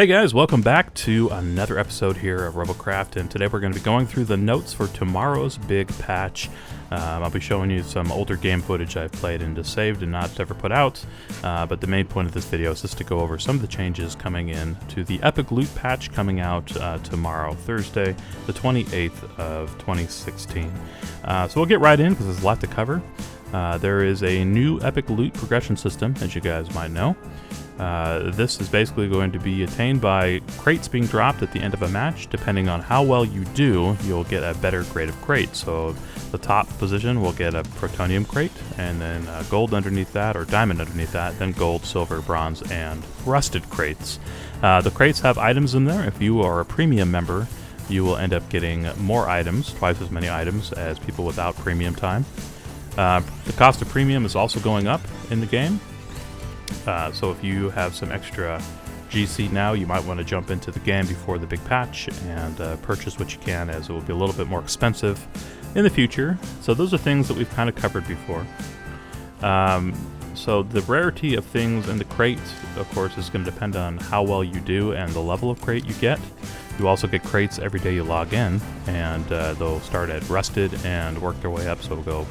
Hey guys, welcome back to another episode here of Robocraft, and today we're going to be going through the notes for tomorrow's big patch. I'll be showing you some older game footage I've played and just saved and not ever put out, but the main point of this video is just to go over some of the changes coming in to the Epic Loot patch coming out tomorrow, Thursday, the 28th of 2016. So we'll get right in because there's a lot to cover. There is a new Epic Loot progression system, as you guys might know. This is basically going to be attained by crates being dropped at the end of a match. Depending on how well you do, you'll get a better grade of crate. So the top position will get a protonium crate, and then gold underneath that, or diamond underneath that, then gold, silver, bronze, and rusted crates. The crates have items in there. If you are a premium member, you will end up getting more items, twice as many items as people without premium time. The cost of premium is also going up in the game. So if you have some extra GC now, you might want to jump into the game before the big patch and purchase what you can, as it will be a little bit more expensive in the future. So those are things that we've kind of covered before. So the rarity of things in the crate, of course, is going to depend on how well you do and the level of crate you get. You also get crates every day you log in, and they'll start at rusted and work their way up, so it'll go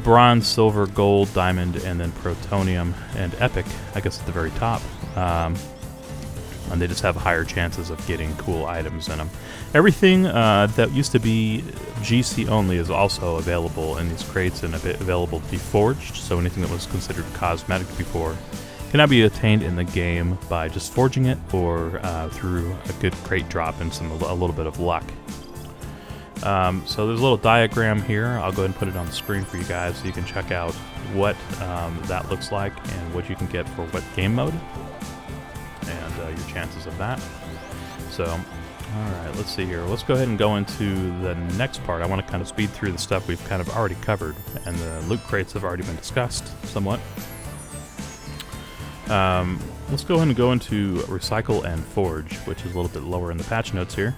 bronze, silver, gold, diamond, and then protonium and epic, I guess, at the very top. And they just have higher chances of getting cool items in them. Everything that used to be GC only is also available in these crates and available to be forged. So anything that was considered cosmetic before can now be attained in the game by just forging it, or through a good crate drop and a little bit of luck. So there's a little diagram here. I'll go ahead and put it on the screen for you guys so you can check out what that looks like and what you can get for what game mode, and your chances of that. So, alright, let's see here. Let's go ahead and go into the next part. I want to kind of speed through the stuff we've kind of already covered, and the loot crates have already been discussed somewhat. Let's go ahead and go into Recycle and Forge, which is a little bit lower in the patch notes here.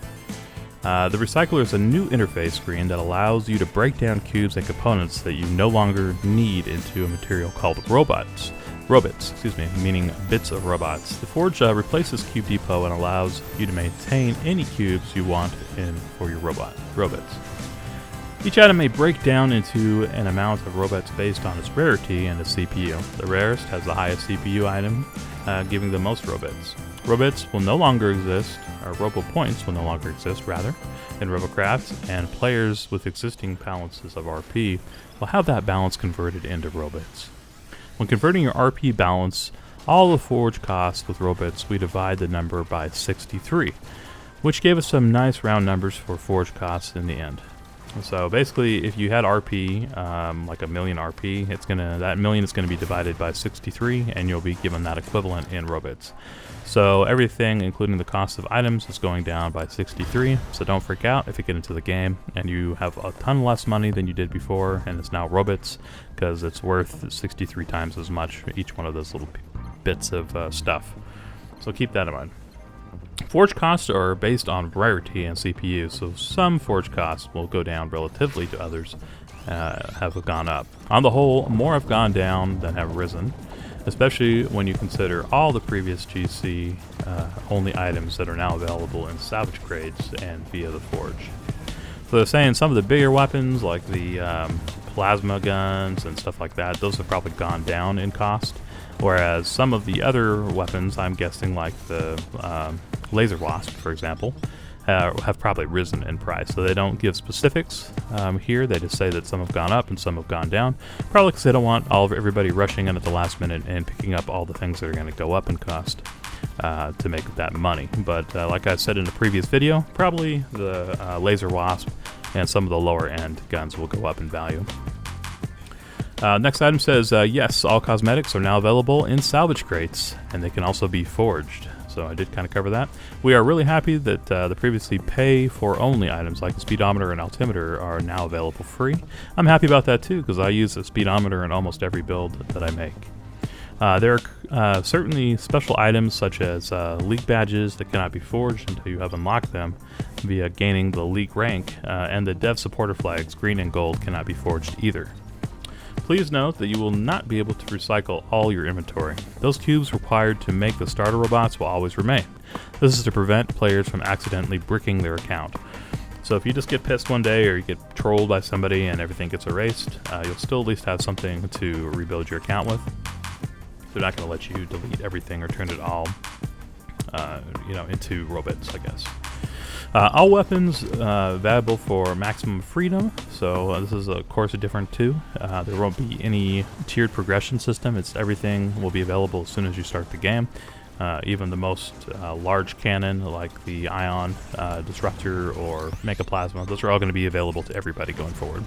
The Recycler is a new interface screen that allows you to break down cubes and components that you no longer need into a material called robots, meaning bits of robots. The Forge replaces Cube Depot and allows you to maintain any cubes you want for your robots. Each item may break down into an amount of robots based on its rarity and its CPU. The rarest has the highest CPU item, giving the most robots. Robots will no longer exist, or Robo Points will no longer exist, rather, in Robocraft, and players with existing balances of RP will have that balance converted into robots. When converting your RP balance, all the forge costs with robots, we divide the number by 63, which gave us some nice round numbers for forge costs in the end. So basically, if you had RP, like a million RP, that million is going to be divided by 63, and you'll be given that equivalent in robots. So everything, including the cost of items, is going down by 63. So don't freak out if you get into the game and you have a ton less money than you did before, and it's now robots, because it's worth 63 times as much, each one of those little bits of stuff. So keep that in mind. Forge costs are based on rarity and CPU, so some forge costs will go down relatively to others have gone up. On the whole, more have gone down than have risen, especially when you consider all the previous GC only items that are now available in salvage crates and via the forge. So they're saying some of the bigger weapons, like the plasma guns and stuff like that, those have probably gone down in cost, whereas some of the other weapons, I'm guessing, like the laser wasp, for example, have probably risen in price. So they don't give specifics here. They just say that some have gone up and some have gone down, probably because they don't want everybody rushing in at the last minute and picking up all the things that are going to go up in cost to make that money. But like I said in the previous video, probably the laser wasp and some of the lower end guns will go up in value. Next item says, yes, all cosmetics are now available in salvage crates, and they can also be forged. So I did kind of cover that. We are really happy that the previously pay-for-only items like the speedometer and altimeter are now available free. I'm happy about that too, because I use a speedometer in almost every build that I make. There are certainly special items such as league badges that cannot be forged until you have unlocked them via gaining the league rank, and the dev supporter flags, green and gold, cannot be forged either. Please note that you will not be able to recycle all your inventory. Those cubes required to make the starter robots will always remain. This is to prevent players from accidentally bricking their account. So if you just get pissed one day or you get trolled by somebody and everything gets erased, you'll still at least have something to rebuild your account with. They're not going to let you delete everything or turn it all into robots, I guess. All weapons valuable for maximum freedom, so this is of course a different too. There won't be any tiered progression system. It's everything will be available as soon as you start the game. Even the most large cannon like the Ion Disruptor or Mega Plasma, those are all going to be available to everybody going forward.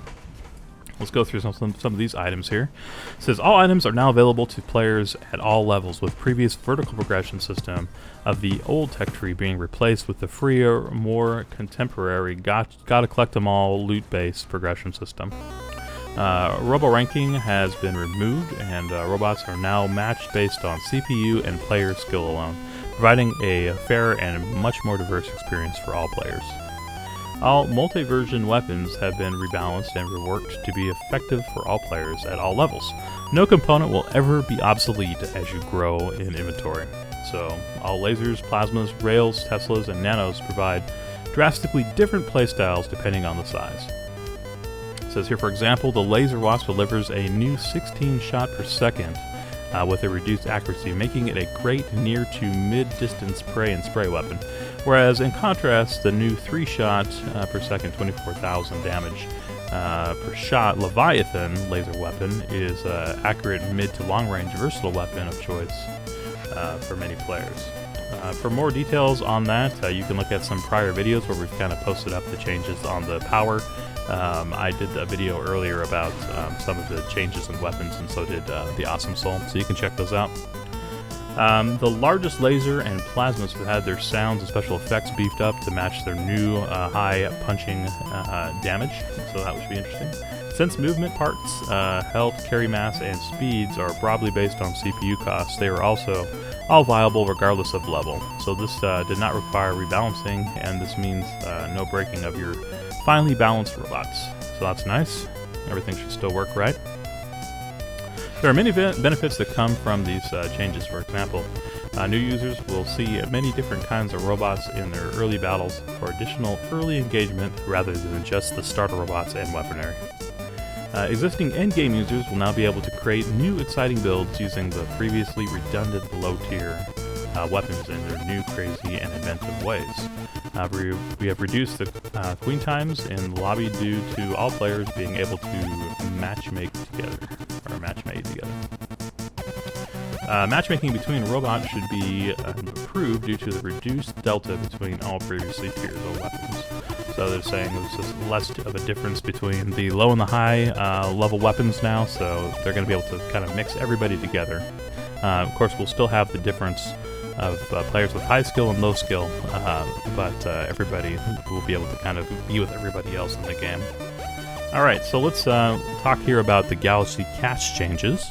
Let's go through some of these items here. It says all items are now available to players at all levels, with previous vertical progression system of the old tech tree being replaced with the freer, more contemporary gotta collect them all loot-based progression system. Robo ranking has been removed, and robots are now matched based on CPU and player skill alone, providing a fair and much more diverse experience for all players. All multi-version weapons have been rebalanced and reworked to be effective for all players at all levels. No component will ever be obsolete as you grow in inventory. So, all lasers, plasmas, rails, Teslas, and nanos provide drastically different playstyles depending on the size. It says here, for example, the laser wasp delivers a new 16 shot per second with a reduced accuracy, making it a great near to mid-distance prey and spray weapon. Whereas in contrast, the new 3 shot per second, 24,000 damage per shot Leviathan laser weapon is accurate mid to long range versatile weapon of choice for many players. For more details on that, you can look at some prior videos where we've kind of posted up the changes on the power. I did a video earlier about some of the changes in weapons, and so did the Awesome Soul, so you can check those out. The largest laser and plasmas have had their sounds and special effects beefed up to match their new high punching damage, so that should be interesting. Since movement parts, health, carry mass, and speeds are broadly based on CPU costs, they are also all viable regardless of level. So this did not require rebalancing, and this means no breaking of your finely balanced robots. So that's nice. Everything should still work right. There are many benefits that come from these changes. For example, new users will see many different kinds of robots in their early battles for additional early engagement rather than just the starter robots and weaponry. Existing endgame users will now be able to create new exciting builds using the previously redundant low-tier weapons in their new, crazy, and inventive ways. We have reduced the queen times in the lobby due to all players being able to matchmate together. Matchmaking between robots should be improved due to the reduced delta between all previously tiers of weapons. So they're saying there's just less of a difference between the low and the high level weapons now, so they're going to be able to kind of mix everybody together. Of course, we'll still have the difference of players with high skill and low skill, but everybody will be able to kind of be with everybody else in the game. Alright, so let's talk here about the Galaxy Cash changes.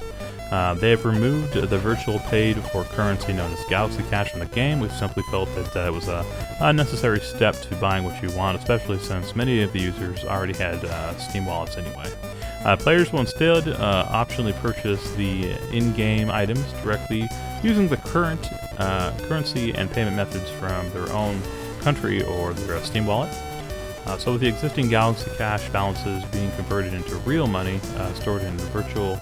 They have removed the virtual paid for currency known as Galaxy Cash from the game. We've simply felt that it was a unnecessary step to buying what you want, especially since many of the users already had Steam wallets anyway. Players will instead optionally purchase the in-game items directly using the current currency and payment methods from their own country or their Steam wallet. So with the existing Galaxy Cash balances being converted into real money stored in the virtual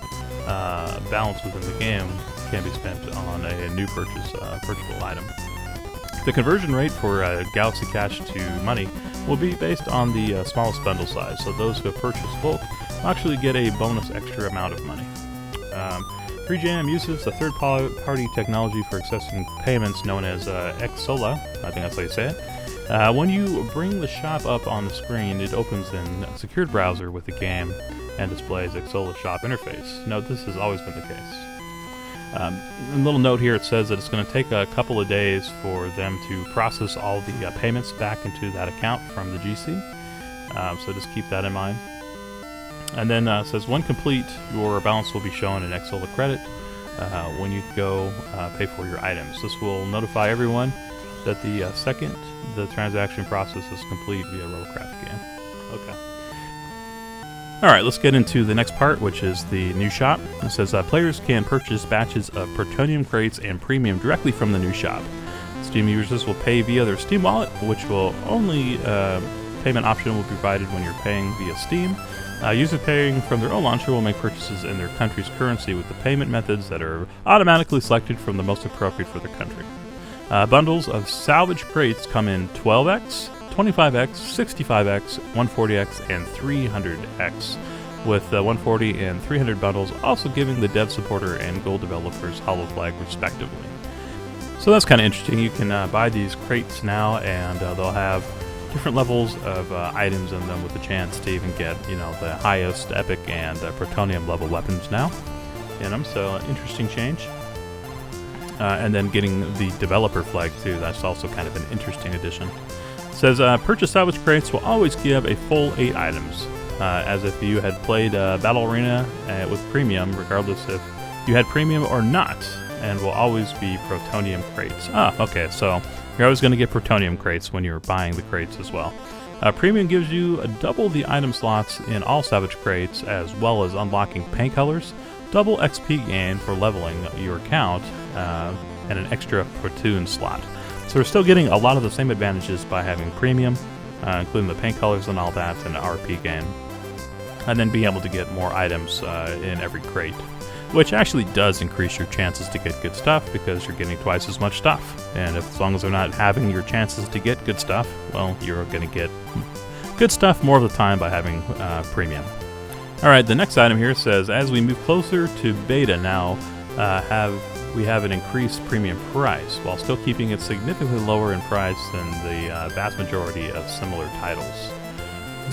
balance within the game can be spent on a new purchasable item. The conversion rate for Galaxy Cash to money will be based on the smallest bundle size, so those who have purchased bulk will actually get a bonus extra amount of money. FreeJam uses a third-party technology for accessing payments known as Xsola, I think that's how you say it. When you bring the shop up on the screen, it opens in a secured browser with the game and displays Xsola shop interface. Note, this has always been the case. A little note here, it says that it's going to take a couple of days for them to process all the payments back into that account from the GC, so just keep that in mind. And then it says, when complete, your balance will be shown in Xsola credit when you go pay for your items. This will notify everyone that the second the transaction process is complete via Robocraft game. Okay. Alright, let's get into the next part, which is the new shop. It says players can purchase batches of Plutonium crates and premium directly from the new shop. Steam users will pay via their Steam wallet, which will only payment option will be provided when you're paying via Steam. Users paying from their own launcher will make purchases in their country's currency with the payment methods that are automatically selected from the most appropriate for their country. Bundles of salvage crates come in 12x, 25x, 65x, 140x, and 300x, with 140 and 300 bundles also giving the dev supporter and gold developers Hollow Flag respectively. So that's kind of interesting. You can buy these crates now, and they'll have different levels of items in them with the chance to even get, the highest epic and protonium level weapons now in them. So interesting change. And then getting the developer flag too. That's also kind of an interesting addition. It says purchase salvage crates will always give a full 8 items, as if you had played Battle Arena with premium, regardless if you had premium or not, and will always be protonium crates. Okay, so you're always going to get protonium crates when you're buying the crates as well. Premium gives you double the item slots in all salvage crates, as well as unlocking paint colors, double XP gain for leveling your account, and an extra platoon slot. So we're still getting a lot of the same advantages by having premium, including the paint colors and all that, and RP gain. And then being able to get more items in every crate, which actually does increase your chances to get good stuff because you're getting twice as much stuff. And as long as they're not having your chances to get good stuff, well, you're going to get good stuff more of the time by having premium. Alright, the next item here says, as we move closer to beta now, we have an increased premium price, while still keeping it significantly lower in price than the vast majority of similar titles.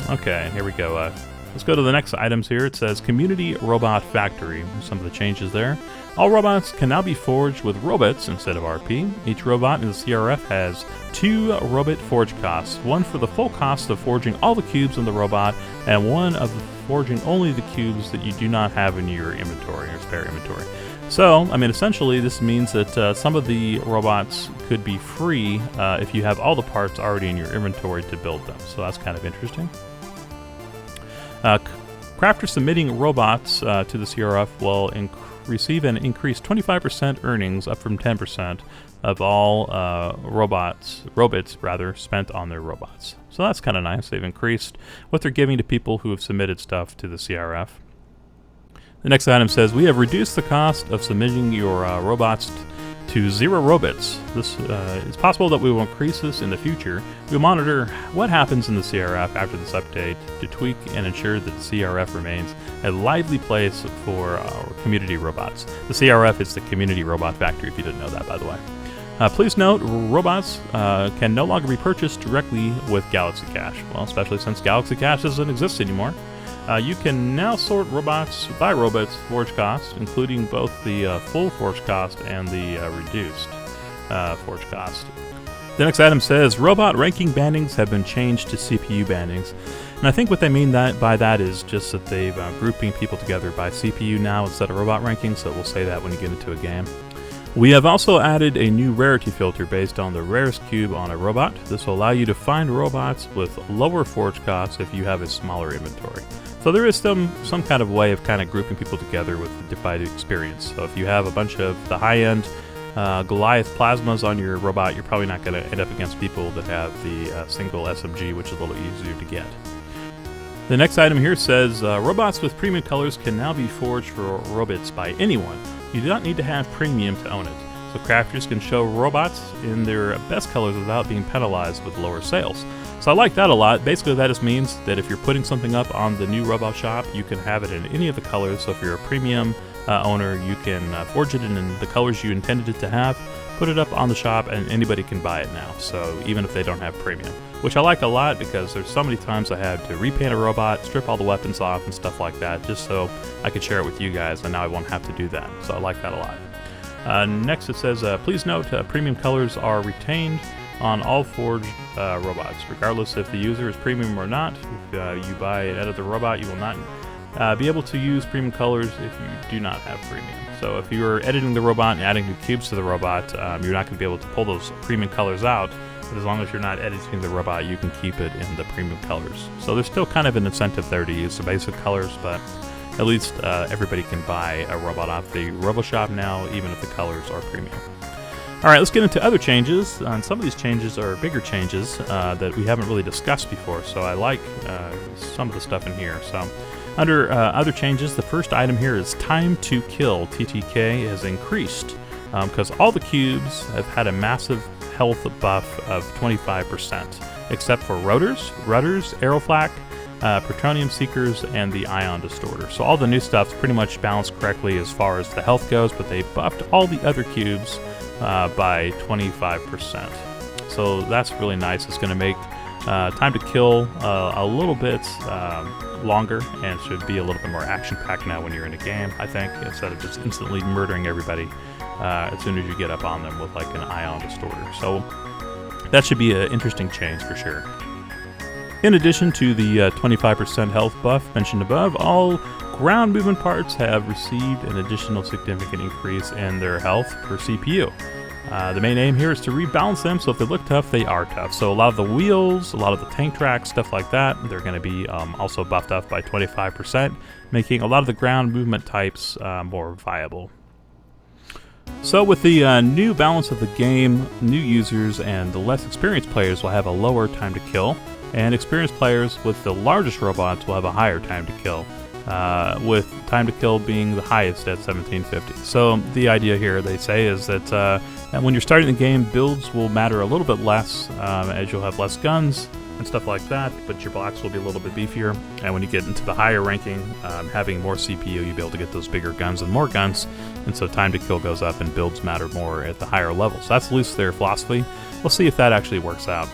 Okay, here we go. Let's go to the next items here. It says Community Robot Factory. Some of the changes there. All robots can now be forged with robots instead of RP. Each robot in the CRF has 2 robot forge costs, one for the full cost of forging all the cubes in the robot, and one of forging only the cubes that you do not have in your inventory or spare inventory. So, essentially this means that some of the robots could be free if you have all the parts already in your inventory to build them. So that's kind of interesting. Crafters submitting robots to the CRF will receive an increased 25% earnings, up from 10% of all robots spent on their robots. So that's kind of nice. They've increased what they're giving to people who have submitted stuff to the CRF. The next item says, we have reduced the cost of submitting your robots to 0 robots. It's possible that we will increase this in the future. We'll monitor what happens in the CRF after this update to tweak and ensure that the CRF remains a lively place for community robots. The CRF is the Community Robot Factory, if you didn't know that, by the way. Please note, robots can no longer be purchased directly with Galaxy Cash. Well, especially since Galaxy Cash doesn't exist anymore. You can now sort robots by robots forge cost, including both the full forge cost and the reduced forge cost. The next item says, robot ranking bandings have been changed to CPU bandings. And I think what they mean by that is just that they've grouping people together by CPU now instead of robot ranking, so we'll say that when you get into a game. We have also added a new rarity filter based on the rarest cube on a robot. This will allow you to find robots with lower forge costs if you have a smaller inventory. So there is some kind of way of kind of grouping people together with divided experience. So if you have a bunch of the high-end Goliath plasmas on your robot, you're probably not going to end up against people that have the single SMG, which is a little easier to get. The next item here says, robots with premium colors can now be forged for robots by anyone. You do not need to have premium to own it. So crafters can show robots in their best colors without being penalized with lower sales. So I like that a lot. Basically that just means that if you're putting something up on the new robot shop, you can have it in any of the colors. So if you're a premium owner, you can forge it in the colors you intended it to have, put it up on the shop, and anybody can buy it now. So even if they don't have premium, which I like a lot because there's so many times I had to repaint a robot, strip all the weapons off and stuff like that, just so I could share it with you guys, and now I won't have to do that. So I like that a lot. Next it says, please note premium colors are retained on all forged robots, regardless if the user is premium or not. If you buy and edit the robot, you will not be able to use premium colors if you do not have premium. So if you're editing the robot and adding new cubes to the robot, you're not going to be able to pull those premium colors out, but as long as you're not editing the robot, you can keep it in the premium colors. So there's still kind of an incentive there to use the basic colors, but at least everybody can buy a robot off the RoboShop now, even if the colors are premium. Alright, let's get into other changes. And some of these changes are bigger changes that we haven't really discussed before, so I like some of the stuff in here. So, under other changes, the first item here is time to kill. TTK has increased because all the cubes have had a massive health buff of 25%, except for rudders, aeroflak, Protonium Seekers, and the Ion Distorter. So all the new stuff's pretty much balanced correctly as far as the health goes, but they buffed all the other cubes by 25%. So that's really nice. It's going to make time to kill a little bit longer, and it should be a little bit more action-packed now when you're in a game, I think, instead of just instantly murdering everybody as soon as you get up on them with like an Ion Distorter. So that should be an interesting change for sure. In addition to the 25% health buff mentioned above, all ground movement parts have received an additional significant increase in their health per CPU. The main aim here is to rebalance them, so if they look tough, they are tough. So a lot of the wheels, a lot of the tank tracks, stuff like that, they're going to be also buffed up by 25%, making a lot of the ground movement types more viable. So with the new balance of the game, new users and the less experienced players will have a lower time to kill, and experienced players with the largest robots will have a higher time to kill, with time to kill being the highest at 1750. So the idea here, they say, is that when you're starting the game, builds will matter a little bit less, as you'll have less guns and stuff like that, but your blocks will be a little bit beefier, and when you get into the higher ranking, having more CPU, you'll be able to get those bigger guns and more guns, and so time to kill goes up and builds matter more at the higher levels. So that's at least their philosophy. We'll see if that actually works out.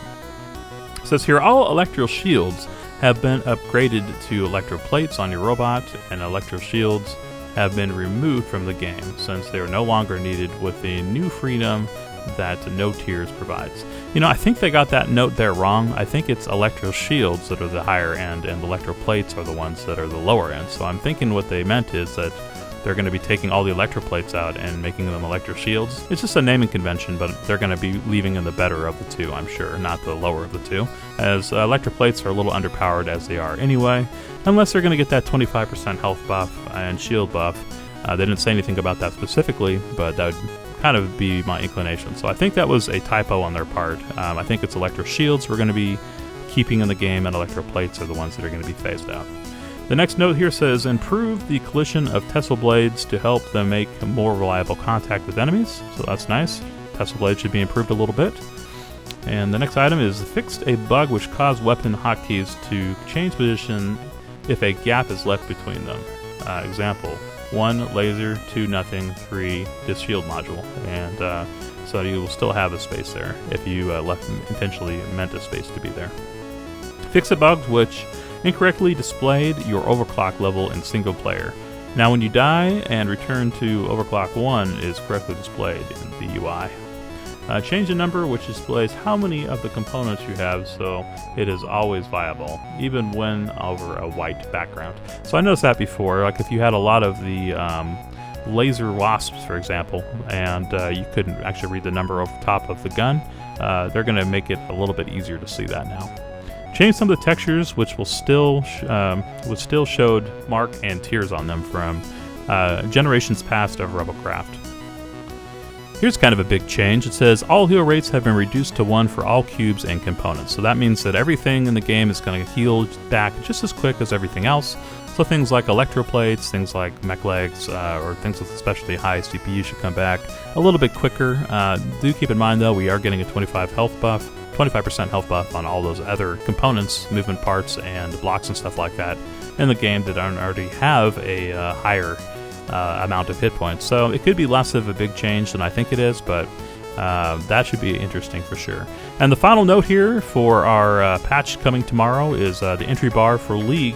It says here, all electro shields have been upgraded to electro plates on your robot, and electro shields have been removed from the game since they are no longer needed with the new freedom that No Tears provides. You know, I think they got that note there wrong. I think it's electro shields that are the higher end, and electro plates are the ones that are the lower end. So I'm thinking what they meant is that they're going to be taking all the electro plates out and making them electro shields. It's just a naming convention, but they're going to be leaving in the better of the two, I'm sure, not the lower of the two, as electro plates are a little underpowered as they are anyway, unless they're going to get that 25% health buff and shield buff. They didn't say anything about that specifically, but that would kind of be my inclination. So I think that was a typo on their part. I think it's electro shields we're going to be keeping in the game, and electro plates are the ones that are going to be phased out. The next note here says, improve the collision of Tesla blades to help them make more reliable contact with enemies. So that's nice. Tesla blades should be improved a little bit. And the next item is fixed a bug which caused weapon hotkeys to change position if a gap is left between them. Example, 1 laser, 2 nothing, 3 this shield module. And so you will still have a space there if you intentionally meant a space to be there. Fix a bug which incorrectly displayed your overclock level in single player. Now when you die and return to overclock 1 is correctly displayed in the UI. Change the number which displays how many of the components you have so it is always viable, even when over a white background. So I noticed that before, like if you had a lot of the laser wasps, for example, and you couldn't actually read the number over top of the gun, they're going to make it a little bit easier to see that now. Change some of the textures, which will still showed mark and tears on them from generations past of Robocraft. Here's kind of a big change. It says all heal rates have been reduced to 1 for all cubes and components. So that means that everything in the game is going to heal back just as quick as everything else. So things like electroplates, things like mech legs, or things with especially high CPU should come back a little bit quicker. Do keep in mind though, we are getting a 25% health buff on all those other components, movement parts, and blocks and stuff like that in the game that don't already have a higher amount of hit points. So it could be less of a big change than I think it is, but that should be interesting for sure. And the final note here for our patch coming tomorrow is the entry bar for League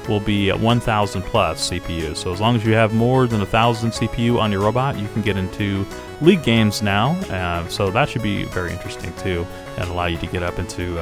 will be 1,000 plus CPU. So as long as you have more than 1,000 CPU on your robot, you can get into League games now. So that should be very interesting too, and allow you to get up into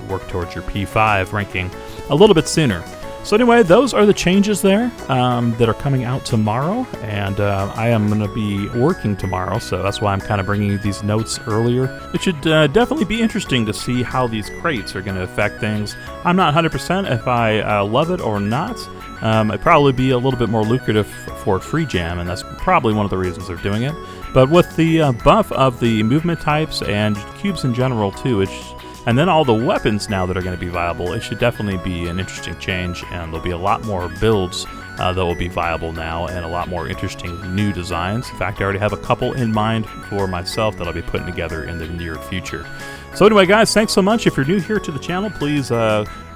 work towards your P5 ranking a little bit sooner. So anyway, those are the changes there that are coming out tomorrow, and I am going to be working tomorrow, so that's why I'm kind of bringing you these notes earlier. It should definitely be interesting to see how these crates are going to affect things. I'm not 100% if I love it or not, it'd probably be a little bit more lucrative for free jam, and that's probably one of the reasons they're doing it. But with the buff of the movement types and cubes in general too, and then all the weapons now that are going to be viable, it should definitely be an interesting change, and there'll be a lot more builds that will be viable now, and a lot more interesting new designs. In fact, I already have a couple in mind for myself that I'll be putting together in the near future. So anyway, guys, thanks so much. If you're new here to the channel, please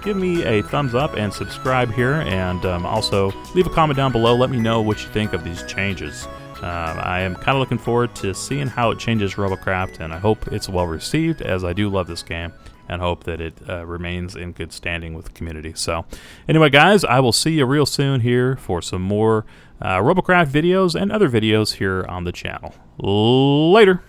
give me a thumbs up and subscribe here, and also leave a comment down below. Let me know what you think of these changes. I am kind of looking forward to seeing how it changes Robocraft, and I hope it's well received, as I do love this game, and hope that it remains in good standing with the community. So anyway, guys, I will see you real soon here for some more Robocraft videos and other videos here on the channel. Later!